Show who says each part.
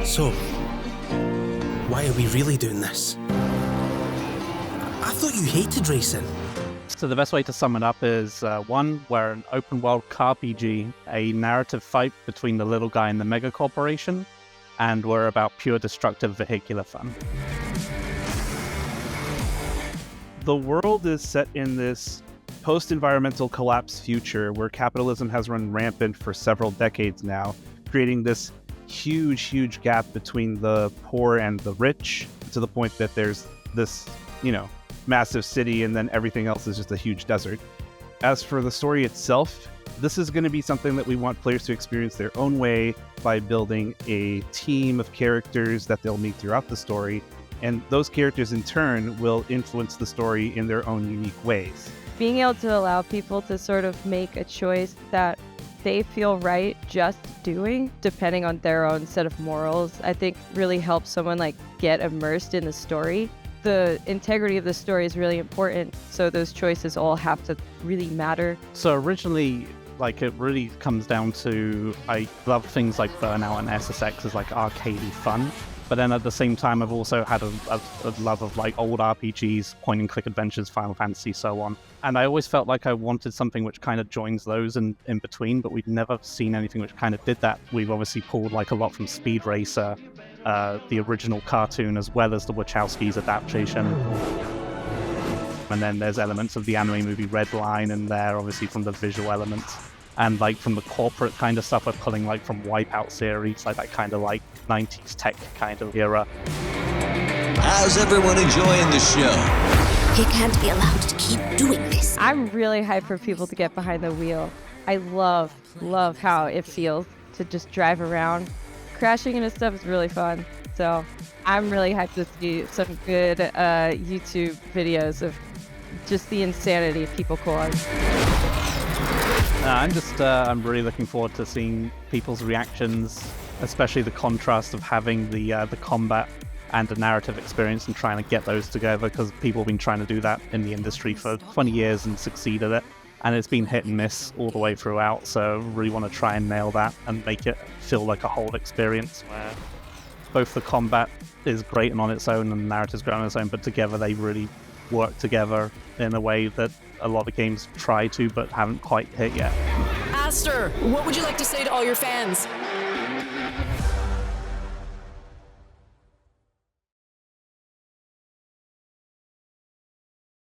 Speaker 1: So, why are we really doing this? I thought you hated racing.
Speaker 2: So the best way to sum it up is, one, we're an open-world car RPG, a narrative fight between the little guy and the mega corporation, and we're about pure destructive vehicular fun. The world is set in this post-environmental collapse future where capitalism has run rampant for several decades now, creating this huge gap between the poor and the rich, to the point that there's this, massive city and then everything else is just a huge desert. As for the story itself, this is going to be something that we want players to experience their own way by building a team of characters that they'll meet throughout the story, and those characters in turn will influence the story in their own unique ways.
Speaker 3: Being able to allow people to sort of make a choice that they feel right just doing, depending on their own set of morals, I think really helps someone get immersed in the story. The integrity of the story is really important, so those choices all have to really matter.
Speaker 2: So originally, it really comes down to, I love things like Burnout and SSX as arcadey fun. But then at the same time, I've also had a love of old RPGs, point-and-click adventures, Final Fantasy, so on. And I always felt like I wanted something which kind of joins those in between, but we've never seen anything which kind of did that. We've obviously pulled a lot from Speed Racer, the original cartoon, as well as the Wachowskis' adaptation. And then there's elements of the anime movie Redline in there, obviously from the visual elements. And from the corporate kind of stuff, we're pulling from Wipeout series, that kind of 90s tech kind of era.
Speaker 4: How's everyone enjoying the show?
Speaker 5: He can't be allowed to keep doing this.
Speaker 3: I'm really hyped for people to get behind the wheel. I love how it feels to just drive around. Crashing into stuff is really fun. So I'm really hyped to see some good YouTube videos of just the insanity people cause.
Speaker 2: I'm really looking forward to seeing people's reactions, especially the contrast of having the combat and the narrative experience and trying to get those together, because people have been trying to do that in the industry for 20 years and succeeded at it. And it's been hit and miss all the way throughout, so really want to try and nail that and make it feel like a whole experience where both the combat is great and on its own and the narrative's great on its own, but together they really work together in a way that a lot of games try to but haven't quite hit yet.
Speaker 6: Aster, what would you like to say to all your fans?